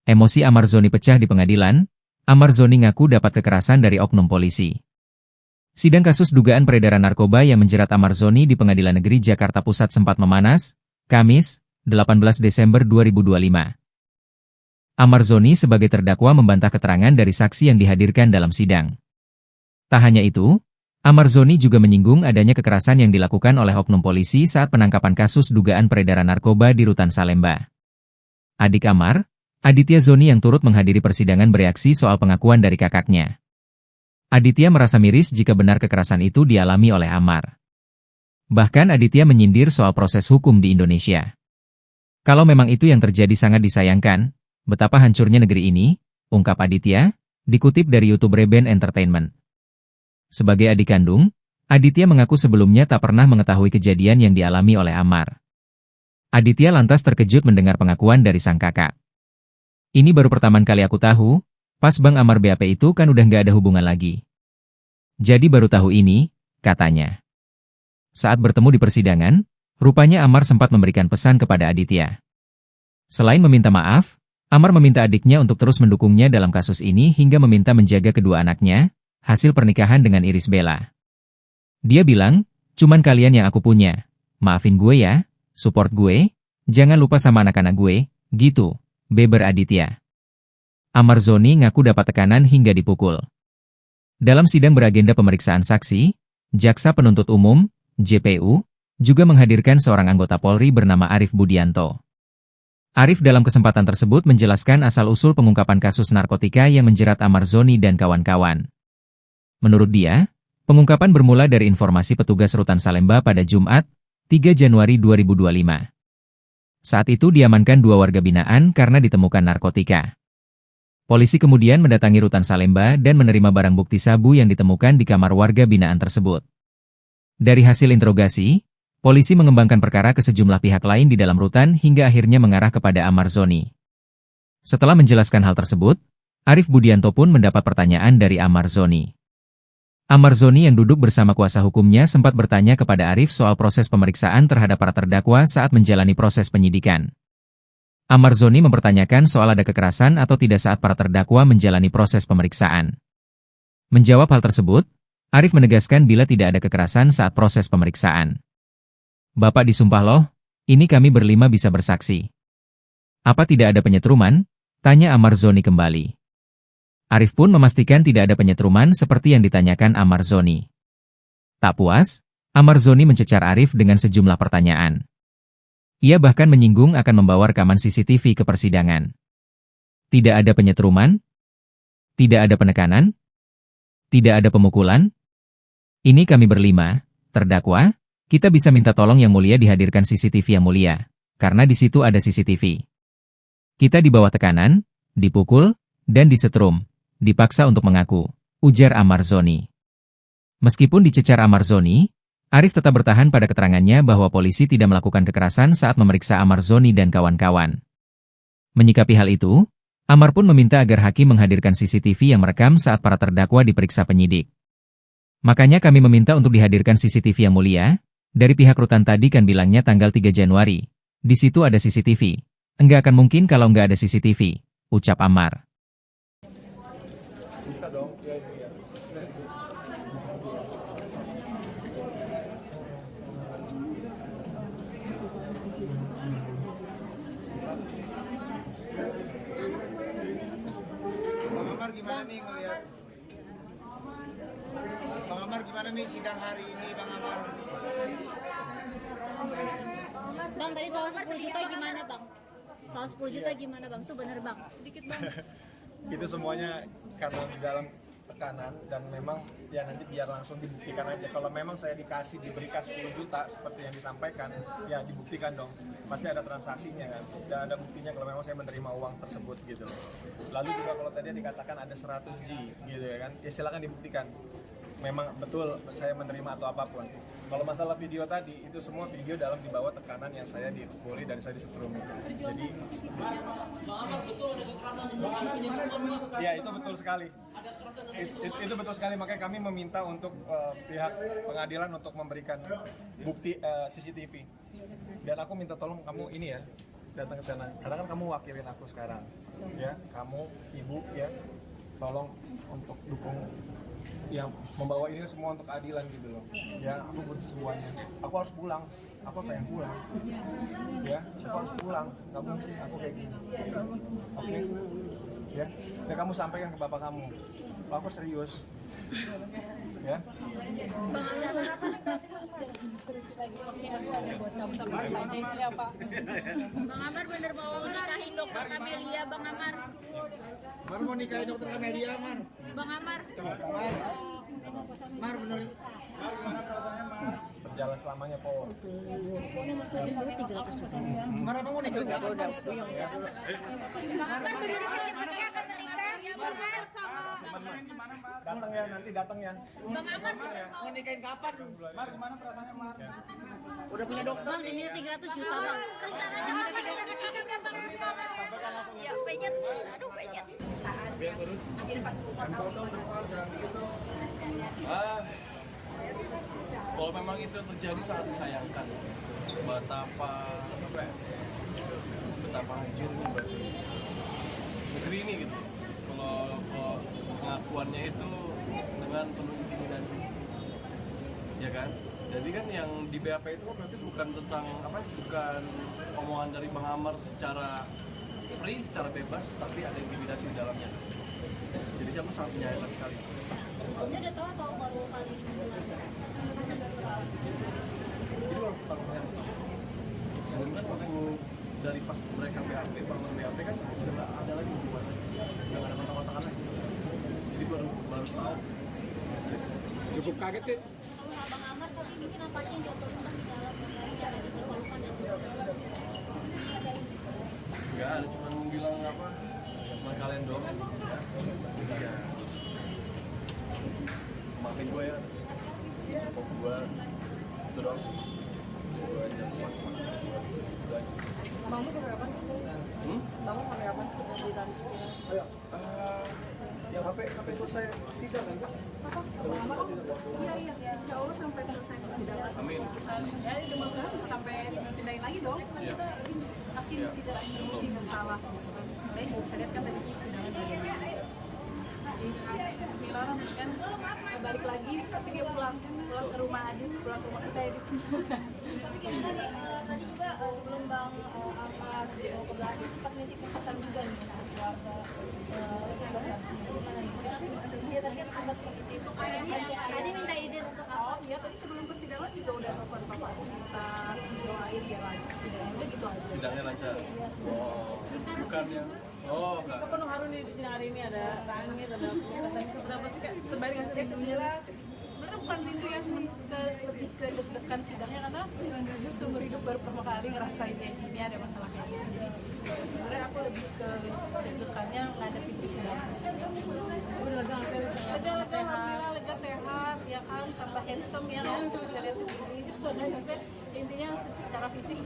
Emosi Amarzoni pecah di pengadilan. Amarzoni ngaku dapat kekerasan dari oknum polisi. Sidang kasus dugaan peredaran narkoba yang menjerat Amarzoni di Pengadilan Negeri Jakarta Pusat sempat memanas, Kamis, 18 Desember 2025. Amarzoni sebagai terdakwa membantah keterangan dari saksi yang dihadirkan dalam sidang. Tak hanya itu, Amarzoni juga menyinggung adanya kekerasan yang dilakukan oleh oknum polisi saat penangkapan kasus dugaan peredaran narkoba di Rutan Salemba. Adik Amar, Aditya Zoni yang turut menghadiri persidangan bereaksi soal pengakuan dari kakaknya. Aditya merasa miris jika benar kekerasan itu dialami oleh Amar. Bahkan Aditya menyindir soal proses hukum di Indonesia. Kalau memang itu yang terjadi sangat disayangkan, betapa hancurnya negeri ini, ungkap Aditya, dikutip dari YouTube Reben Entertainment. Sebagai adik kandung, Aditya mengaku sebelumnya tak pernah mengetahui kejadian yang dialami oleh Amar. Aditya lantas terkejut mendengar pengakuan dari sang kakak. Ini baru pertama kali aku tahu, pas Bang Amar BAP itu kan udah nggak ada hubungan lagi. Jadi baru tahu ini, katanya. Saat bertemu di persidangan, rupanya Amar sempat memberikan pesan kepada Aditya. Selain meminta maaf, Amar meminta adiknya untuk terus mendukungnya dalam kasus ini hingga meminta menjaga kedua anaknya, hasil pernikahan dengan Iris Bella. Dia bilang, cuman kalian yang aku punya. Maafin gue ya, support gue, jangan lupa sama anak-anak gue, gitu. Beber Aditya. Amarzoni ngaku dapat tekanan hingga dipukul. Dalam sidang beragenda pemeriksaan saksi, Jaksa Penuntut Umum, JPU, juga menghadirkan seorang anggota Polri bernama Arif Budianto. Arif dalam kesempatan tersebut menjelaskan asal-usul pengungkapan kasus narkotika yang menjerat Amarzoni dan kawan-kawan. Menurut dia, pengungkapan bermula dari informasi petugas Rutan Salemba pada Jumat, 3 Januari 2025. Saat itu diamankan 2 warga binaan karena ditemukan narkotika. Polisi kemudian mendatangi Rutan Salemba dan menerima barang bukti sabu yang ditemukan di kamar warga binaan tersebut. Dari hasil interogasi, polisi mengembangkan perkara ke sejumlah pihak lain di dalam rutan hingga akhirnya mengarah kepada Amarzoni. Setelah menjelaskan hal tersebut, Arif Budianto pun mendapat pertanyaan dari Amarzoni. Amarzoni yang duduk bersama kuasa hukumnya sempat bertanya kepada Arif soal proses pemeriksaan terhadap para terdakwa saat menjalani proses penyidikan. Amarzoni mempertanyakan soal ada kekerasan atau tidak saat para terdakwa menjalani proses pemeriksaan. Menjawab hal tersebut, Arif menegaskan bila tidak ada kekerasan saat proses pemeriksaan. Bapak disumpah loh, ini kami berlima bisa bersaksi. Apa tidak ada penyetruman? Tanya Amarzoni kembali. Arif pun memastikan tidak ada penyetruman seperti yang ditanyakan Amarzoni. Tak puas, Amarzoni mencecar Arif dengan sejumlah pertanyaan. Ia bahkan menyinggung akan membawa rekaman CCTV ke persidangan. Tidak ada penyetruman? Tidak ada penekanan? Tidak ada pemukulan? Ini kami berlima, terdakwa, kita bisa minta tolong Yang Mulia dihadirkan CCTV Yang Mulia, karena di situ ada CCTV. Kita di bawah tekanan, dipukul, dan disetrum. Dipaksa untuk mengaku, ujar Amarzoni. Meskipun dicecar Amarzoni, Arif tetap bertahan pada keterangannya bahwa polisi tidak melakukan kekerasan saat memeriksa Amarzoni dan kawan-kawan. Menyikapi hal itu, Amar pun meminta agar hakim menghadirkan CCTV yang merekam saat para terdakwa diperiksa penyidik. Makanya kami meminta untuk dihadirkan CCTV Yang Mulia, dari pihak rutan tadi kan bilangnya tanggal 3 Januari. Di situ ada CCTV. Enggak akan mungkin kalau nggak ada CCTV, ucap Amar. Bisa dong, ya. Bang Amar gimana nih ngelihat? Bang Amar gimana nih sidang hari ini, Bang Amar? Bang, tadi soal 10 juta gimana, Bang? Soal 10 juta gimana, Bang? Itu bener, Bang? Sedikit, Bang. Itu semuanya karena di dalam tekanan dan memang ya nanti biar langsung dibuktikan aja. Kalau memang saya diberikan 10 juta seperti yang disampaikan, ya dibuktikan dong. Pasti ada transaksinya kan, dan ada buktinya kalau memang saya menerima uang tersebut gitu. Lalu juga kalau tadi dikatakan ada 100 G gitu ya kan, ya silakan dibuktikan. Memang betul saya menerima atau apapun. Kalau masalah video tadi, itu semua video dalam di bawah tekanan yang saya dipukuli dan saya disetrum. Jadi, ya itu betul sekali. Itu betul sekali, makanya kami meminta untuk pihak pengadilan untuk memberikan bukti CCTV. Dan aku minta tolong kamu ini ya, datang ke sana. Karena kan kamu wakilin aku sekarang. ya kamu ibu ya tolong untuk dukung yang membawa ini semua untuk keadilan gitu loh ya. Aku butuh semuanya, aku harus pulang, aku pengen pulang ya, aku harus pulang, nggak mungkin aku kayak gini. Oke ya, dan kamu sampaikan ke bapak kamu, aku serius ya. Bang Amar bener mau nikahin dokter Kamelia, Bang Amar. Mar mau nikahin dokter Kamelia, Mar. Bang Amar. Mar bener. Berjalan selamanya po. 300 juta. Mar apa mau nikahin kapan? Bang Amar bener Datang ya, nanti datang ya. Bang Amar. Mau nikahin kapan? Mar gimana perasaannya Mar? Udah punya dokter Bang, ini 300 juta, Bang. Rencananya kapan nikahnya, Bang? Ya, penyet. Aduh, penyet. Saatnya. Di depan rumah tahu. Kalau memang itu terjadi sangat disayangkan. Betapa hancurnya negeri ini gitu. Kalau pengakuannya itu dengan penuh intimidasi, ya kan? Jadi kan yang di BAP itu kan berarti bukan tentang bukan omongan dari Bang Amar secara free, secara bebas, tapi ada intimidasi di dalamnya. Jadi aku sangat menyayangkan sekali. Sebelumnya udah tahu atau baru kali ini belajar? Jadi baru pertama kali. Sebelumnya kan waktu dari pas mereka BAP, pertemuan BAP kan udah nggak ada lagi hubungan, udah nggak ada kontak-kontakan lagi. Jadi baru tahu. Cukup kaget sih. Kalau Bang Amar tadi mungkin apa aja yang diomongin tentang di dalam bicara di perwakilan dan Nggak ada, cuma bilang sama kalian doang. Ya. Maafin gue ya, cukup gue itu doang. Gue aja pas Bangun sampai kapan sih? Bangun sampai kapan sih di tadi? Ayo, yang HP selesai sidang kan? Iya, insya Allah sampai selesai persidangan. Amin. Jadi mudah-mudahan sampai pindahin lagi dong. Kan Iya. kita hakim tidak salah. Saya nggak bisa lihat kan tadi persidangan. Bismillah kan balik lagi, tapi dia pulang ke rumah aja, pulang ke rumah kita ya. Tapi kayaknya tadi juga sebelum Bang Amar mau ke belakang sempat nitip pesan juga nih sama keluarga dia tadi kan sempat seperti itu tadi minta izin untuk apa? Ya tadi sebelum persidangan juga udah telepon bapak minta doain biar lancar sidangnya, udah gitu aja. Sidangnya lancar. Oh, bukannya. Oh, enggak. Apa penuh haru nih di sini hari ini ada tangis, ada perasaan seberapa sih kak? Terbaik nggak sih sebenarnya? Sebenarnya bukan rindu yang lebih ke deg-degan sidangnya karena jujur seumur hidup baru pertama kali ngerasain kayak gini, ada masalah kayak gini. Jadi sebenarnya aku lebih ke deg-degannya ngadepin persidangan. Udah lega nggak sih? Lega, alhamdulillah lega sehat, ya kan, tambah handsome ya, bisa lihat sendiri. Itu maksudnya intinya secara fisik